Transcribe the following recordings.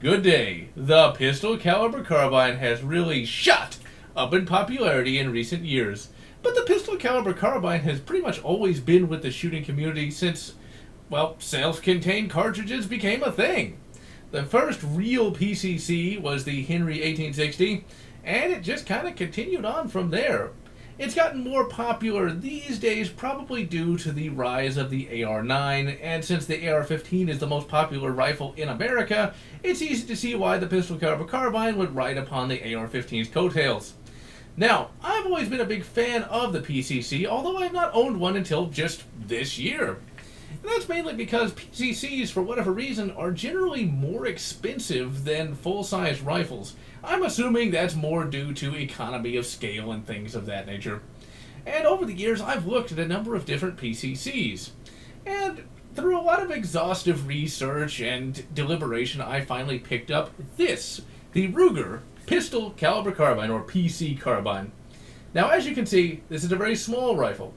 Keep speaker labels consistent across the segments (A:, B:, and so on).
A: Good day. The pistol caliber carbine has really shot up in popularity in recent years. But the pistol caliber carbine has pretty much always been with the shooting community since, well, self-contained cartridges became a thing. The first real PCC was the Henry 1860, and it just kind of continued on from there. It's gotten more popular these days probably due to the rise of the AR-9, and since the AR-15 is the most popular rifle in America, it's easy to see why the pistol caliber carbine would ride upon the AR-15's coattails. Now, I've always been a big fan of the PCC, although I've not owned one until just this year. And that's mainly because PCCs, for whatever reason, are generally more expensive than full-size rifles. I'm assuming that's more due to economy of scale and things of that nature. And over the years, I've looked at a number of different PCCs. And through a lot of exhaustive research and deliberation, I finally picked up this, the Ruger Pistol Caliber Carbine, or PC Carbine. Now, as you can see, this is a very small rifle.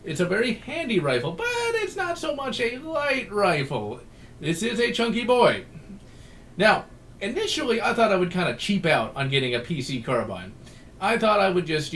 A: It's a very handy rifle, but it's not so much a light rifle. This is a chunky boy. Now, initially, I thought I would kind of cheap out on getting a PC carbine. I thought I would just,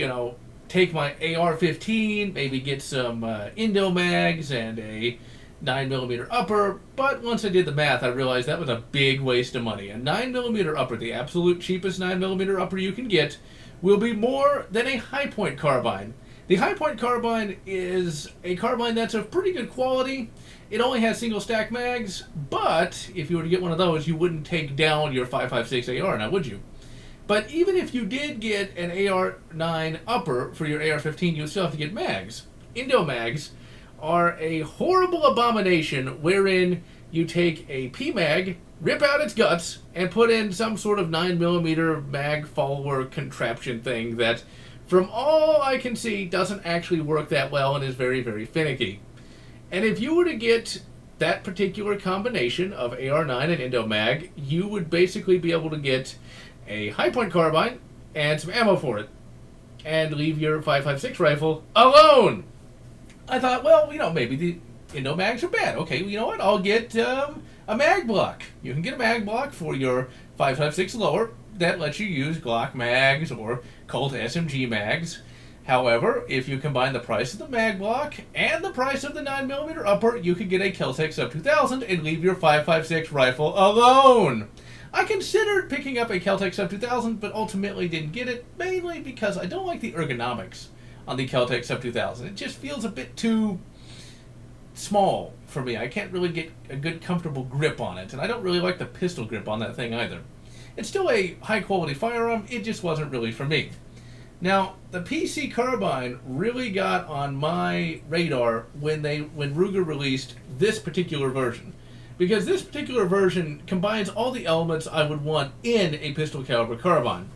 A: take my AR-15, maybe get some Indo mags and a 9mm upper, but once I did the math, I realized that was a big waste of money. A 9mm upper, the absolute cheapest 9mm upper you can get, will be more than a high-point carbine. The high-point carbine is a carbine that's of pretty good quality. It only has single-stack mags, but if you were to get one of those, you wouldn't take down your 5.56 AR, now would you? But even if you did get an AR-9 upper for your AR-15, you would still have to get mags. Indo mags are a horrible abomination wherein you take a PMag, rip out its guts, and put in some sort of 9mm mag follower contraption thing that, from all I can see, doesn't actually work that well and is very, very finicky. And if you were to get that particular combination of AR-9 and Indo mag, you would basically be able to get a high-point carbine and some ammo for it, and leave your 5.56 rifle alone. I thought, well, maybe the Indo mags are bad. Okay, well, you know what? I'll get a mag block. You can get a mag block for your 5.56 lower that lets you use Glock mags or Colt SMG mags. However, if you combine the price of the mag block and the price of the 9mm upper, you could get a Kel-Tec Sub 2000 and leave your 5.56 rifle alone. I considered picking up a Kel-Tec Sub 2000, but ultimately didn't get it, mainly because I don't like the ergonomics on the Kel-Tec Sub 2000. It just feels a bit too small for me. I can't really get a good, comfortable grip on it, and I don't really like the pistol grip on that thing either. It's still a high-quality firearm, it just wasn't really for me. Now, the PC Carbine really got on my radar when Ruger released this particular version. Because this particular version combines all the elements I would want in a pistol caliber carbine.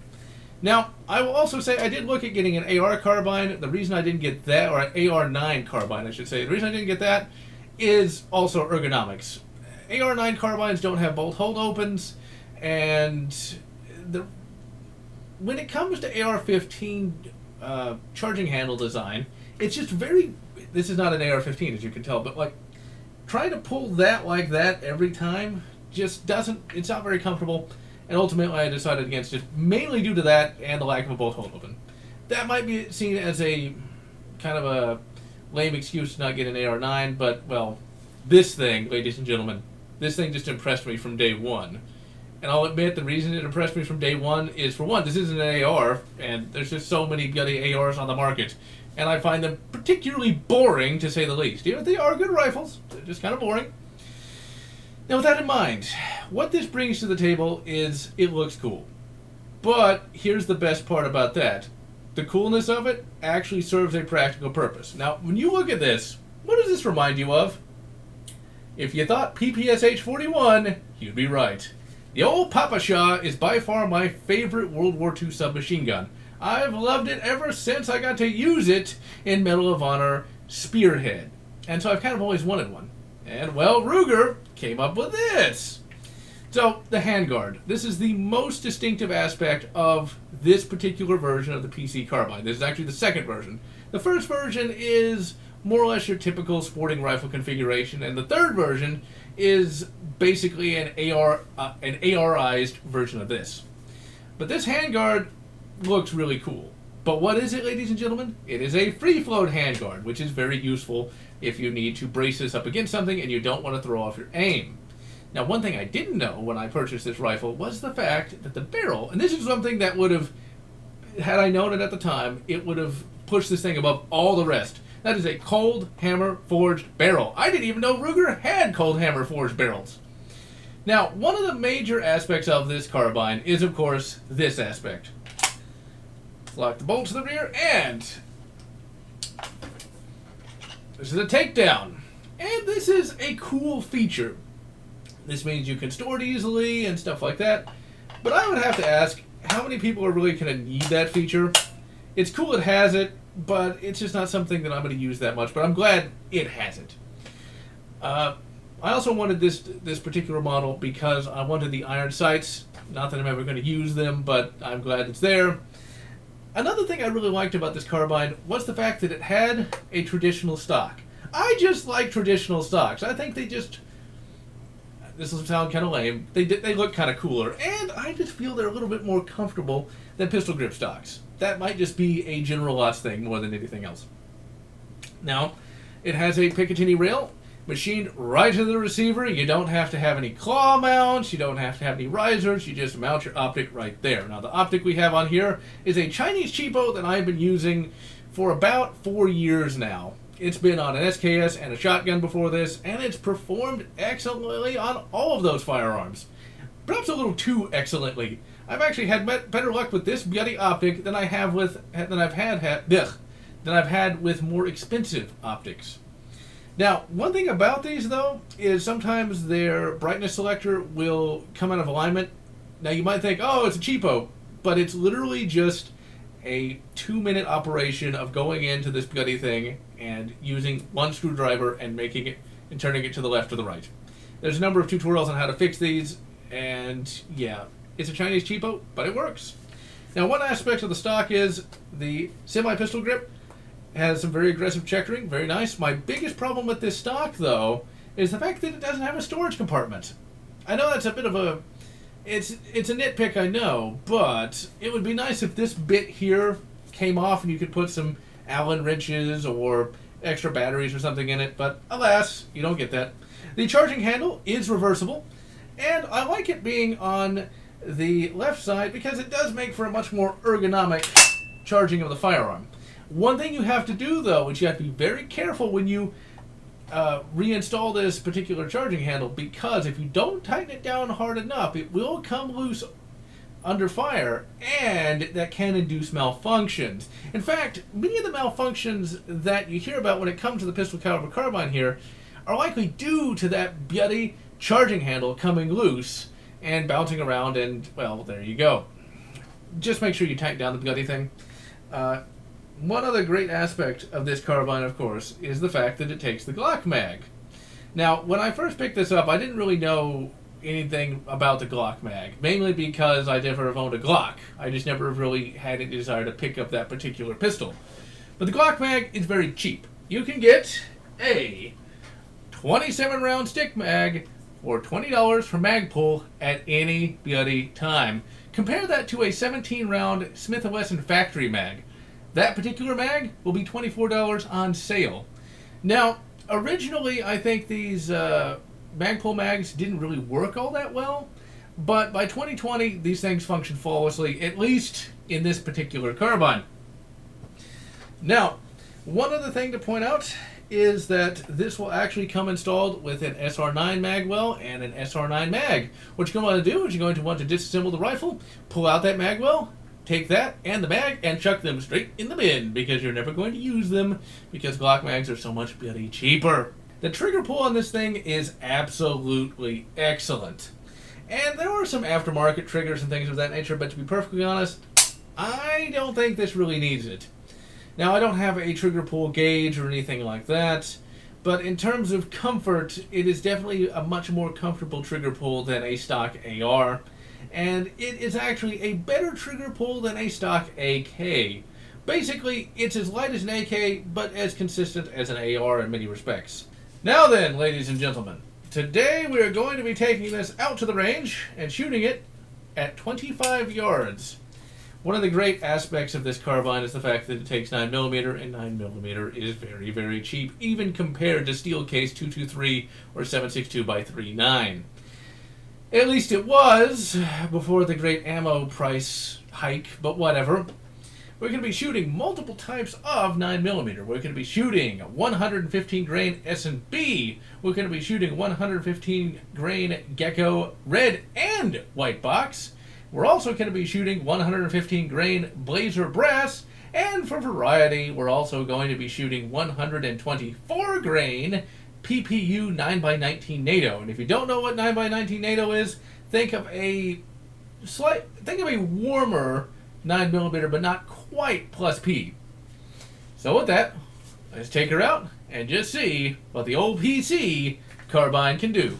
A: Now, I will also say I did look at getting an AR carbine. The reason I didn't get that, or an AR-9 carbine, I should say, the reason I didn't get that is also ergonomics. AR-9 carbines don't have bolt hold opens, and when it comes to AR-15 charging handle design, it's just very, this is not an AR-15 as you can tell, but like trying to pull that like that every time just doesn't, it's not very comfortable, and ultimately I decided against it, mainly due to that and the lack of a bolt hold open. That might be seen as a kind of a lame excuse to not get an AR-9, but, well, this thing, ladies and gentlemen, this thing just impressed me from day one. And I'll admit the reason it impressed me from day one is, for one, this isn't an AR, and there's just so many bloody ARs on the market, and I find them particularly boring, to say the least. Even if they are good rifles, they're just kind of boring. Now, with that in mind, what this brings to the table is it looks cool. But here's the best part about that. The coolness of it actually serves a practical purpose. Now, when you look at this, what does this remind you of? If you thought PPSH-41, you'd be right. The old Papa Shah is by far my favorite World War II submachine gun. I've loved it ever since I got to use it in Medal of Honor Spearhead. And so I've kind of always wanted one. And, well, Ruger came up with this. So, the handguard. This is the most distinctive aspect of this particular version of the PC Carbine. This is actually the second version. The first version is more or less your typical sporting rifle configuration, and the third version is basically an ARized version of this. But this handguard looks really cool. But what is it, ladies and gentlemen? It is a free float handguard, which is very useful if you need to brace this up against something and you don't want to throw off your aim. Now, one thing I didn't know when I purchased this rifle was the fact that the barrel, and this is something that would have, had I known it at the time, it would have pushed this thing above all the rest. That is a cold hammer forged barrel. I didn't even know Ruger had cold hammer forged barrels. Now, one of the major aspects of this carbine is, of course, this aspect. Lock the bolt to the rear, and this is a takedown. And this is a cool feature. This means you can store it easily and stuff like that. But I would have to ask, how many people are really going to need that feature? It's cool it has it, but it's just not something that I'm going to use that much. But I'm glad it has it. I also wanted this particular model because I wanted the iron sights. Not that I'm ever going to use them, but I'm glad it's there. Another thing I really liked about this carbine was the fact that it had a traditional stock. I just like traditional stocks. I think they just, this will sound kind of lame, they look kind of cooler, and I just feel they're a little bit more comfortable than pistol grip stocks. That might just be a general Lotz thing more than anything else. Now, it has a Picatinny rail machined right to the receiver. You don't have to have any claw mounts, you don't have to have any risers, you just mount your optic right there. Now, the optic we have on here is a Chinese cheapo that I've been using for about 4 years now. It's been on an SKS and a shotgun before this, and it's performed excellently on all of those firearms. Perhaps a little too excellently. I've actually had better luck with this beauty optic than I've had with more expensive optics. Now, one thing about these, though, is sometimes their brightness selector will come out of alignment. Now, you might think, oh, it's a cheapo, but it's literally just a 2-minute operation of going into this bloody thing and using one screwdriver and making it and turning it to the left or the right. There's a number of tutorials on how to fix these, and yeah, it's a Chinese cheapo, but it works. Now, one aspect of the stock is the semi-pistol grip. Has some very aggressive checkering, very nice. My biggest problem with this stock, though, is the fact that it doesn't have a storage compartment. I know that's a bit of a, it's a nitpick, I know, but it would be nice if this bit here came off and you could put some Allen wrenches or extra batteries or something in it, but alas, you don't get that. The charging handle is reversible, and I like it being on the left side because it does make for a much more ergonomic charging of the firearm. One thing you have to do, though, which you have to be very careful when you reinstall this particular charging handle, because if you don't tighten it down hard enough, it will come loose under fire, and that can induce malfunctions. In fact, many of the malfunctions that you hear about when it comes to the pistol caliber carbine here are likely due to that bloody charging handle coming loose and bouncing around, and, well, there you go. Just make sure you tighten down the bloody thing. One other great aspect of this carbine, of course, is the fact that it takes the Glock mag. Now, when I first picked this up, I didn't really know anything about the Glock mag, mainly because I never have owned a Glock. I just never really had any desire to pick up that particular pistol. But the Glock mag is very cheap. You can get a 27-round stick mag for $20 for Magpul at any bloody time. Compare that to a 17-round Smith & Wesson factory mag. That particular mag will be $24 on sale. Now, originally, I think these Magpul mags didn't really work all that well, but by 2020, these things function flawlessly, at least in this particular carbine. Now, one other thing to point out is that this will actually come installed with an SR9 magwell and an SR9 mag. What you're going to want to do is you're going to want to disassemble the rifle, pull out that magwell, take that and the mag and chuck them straight in the bin, because you're never going to use them because Glock mags are so much bloody cheaper. The trigger pull on this thing is absolutely excellent. And there are some aftermarket triggers and things of that nature, but to be perfectly honest, I don't think this really needs it. Now, I don't have a trigger pull gauge or anything like that, but in terms of comfort, it is definitely a much more comfortable trigger pull than a stock AR. And it is actually a better trigger pull than a stock AK. Basically, it's as light as an AK, but as consistent as an AR in many respects. Now then, ladies and gentlemen, Today we are going to be taking this out to the range and shooting it at 25 yards. One of the great aspects of this carbine is the fact that it takes 9mm, and 9mm is very, very cheap, even compared to steel case 223 or 7.62x3.9. At least it was before the great ammo price hike, but whatever. We're going to be shooting multiple types of 9mm. We're going to be shooting 115 grain S&B. We're going to be shooting 115 grain Gecko red and white box. We're also going to be shooting 115 grain Blazer brass. And for variety, we're also going to be shooting 124 grain PPU 9x19 NATO. And if you don't know what 9x19 NATO is, think of a warmer 9mm, but not quite plus P. So with that, let's take her out and just see what the old PC carbine can do.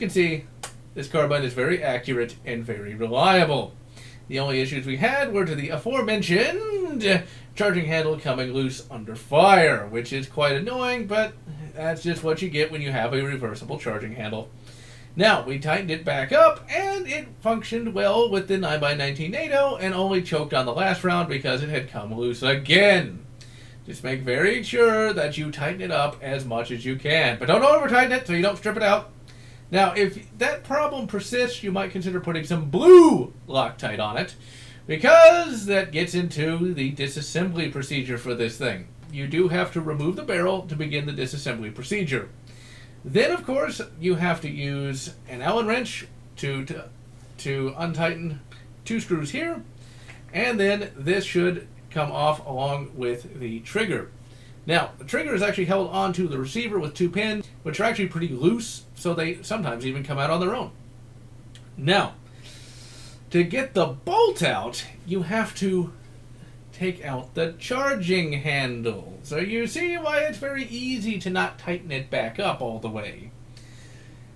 A: you can see, this carbine is very accurate and very reliable. The only issues we had were to the aforementioned charging handle coming loose under fire, which is quite annoying, but that's just what you get when you have a reversible charging handle. Now, we tightened it back up, and it functioned well with the 9x19 NATO, and only choked on the last round because it had come loose again. Just make very sure that you tighten it up as much as you can, but don't over-tighten it so you don't strip it out. Now, if that problem persists, you might consider putting some blue Loctite on it, because that gets into the disassembly procedure for this thing. You do have to remove the barrel to begin the disassembly procedure. Then, of course, you have to use an Allen wrench to untighten 2 screws here, and then this should come off along with the trigger. Now, the trigger is actually held onto the receiver with 2 pins, which are actually pretty loose, so they sometimes even come out on their own. Now, to get the bolt out, you have to take out the charging handle. So you see why it's very easy to not tighten it back up all the way.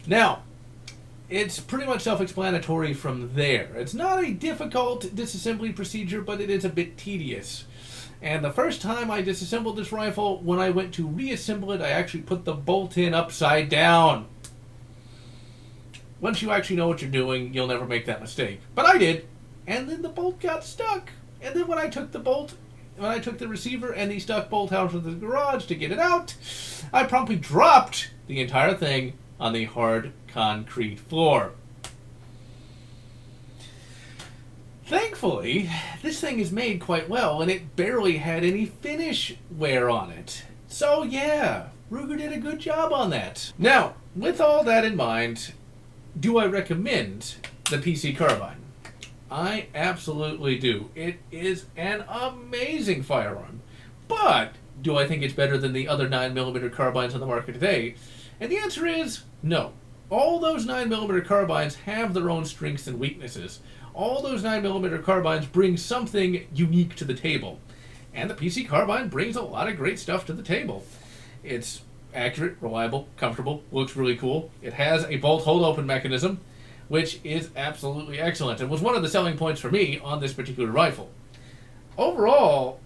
A: Now, it's pretty much self-explanatory from there. It's not a difficult disassembly procedure, but it is a bit tedious. And the first time I disassembled this rifle, when I went to reassemble it, I actually put the bolt in upside down. Once you actually know what you're doing, you'll never make that mistake. But I did. And then the bolt got stuck. And then when I took the receiver and the stuck bolt out of the garage to get it out, I promptly dropped the entire thing on the hard concrete floor. Thankfully, this thing is made quite well, and it barely had any finish wear on it. So yeah, Ruger did a good job on that. Now, with all that in mind, do I recommend the PC Carbine? I absolutely do. It is an amazing firearm. But do I think it's better than the other 9mm carbines on the market today? And the answer is no. All those 9mm carbines have their own strengths and weaknesses. All those 9mm carbines bring something unique to the table. And the PC Carbine brings a lot of great stuff to the table. It's accurate, reliable, comfortable, looks really cool. It has a bolt hold open mechanism, which is absolutely excellent. It was one of the selling points for me on this particular rifle. Overall,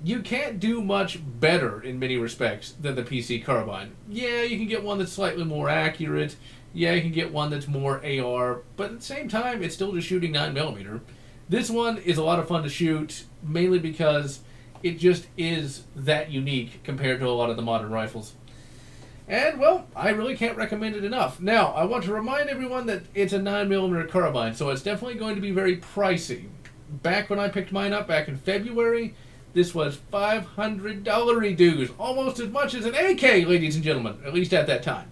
A: you can't do much better in many respects than the PC Carbine. Yeah, you can get one that's slightly more accurate. Yeah, you can get one that's more AR, but at the same time, it's still just shooting 9mm. This one is a lot of fun to shoot, mainly because it just is that unique compared to a lot of the modern rifles. And, well, I really can't recommend it enough. Now, I want to remind everyone that it's a 9mm carbine, so it's definitely going to be very pricey. Back when I picked mine up, back in February, this was $500 dues, almost as much as an AK, ladies and gentlemen, at least at that time.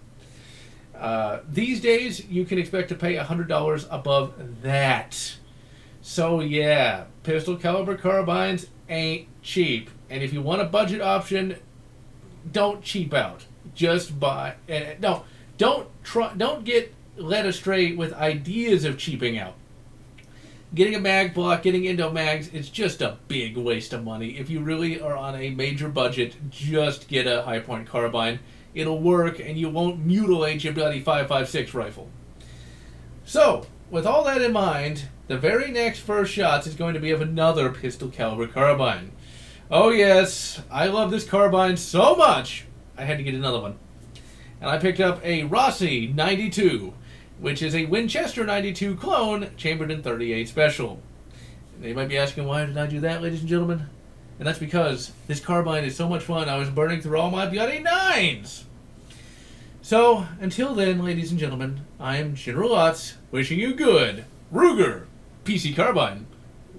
A: These days, you can expect to pay $100 above that. So yeah, pistol caliber carbines ain't cheap. And if you want a budget option, don't cheap out. Just buy. Don't get led astray with ideas of cheaping out. Getting a mag block, getting Indo mags, it's just a big waste of money. If you really are on a major budget, just get a high point carbine. It'll work, and you won't mutilate your bloody 5.56 rifle. So, with all that in mind, the very next first shots is going to be of another pistol caliber carbine. Oh yes, I love this carbine so much, I had to get another one. And I picked up a Rossi 92, which is a Winchester 92 clone, chambered in .38 special. And you might be asking, why did I do that, ladies and gentlemen? And that's because this carbine is so much fun, I was burning through all my bloody 9s! So, until then, ladies and gentlemen, I am General Lotz, wishing you good, Ruger PC Carbine,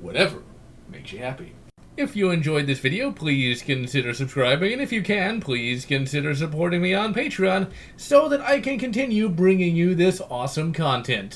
A: whatever makes you happy. If you enjoyed this video, please consider subscribing, and if you can, please consider supporting me on Patreon so that I can continue bringing you this awesome content.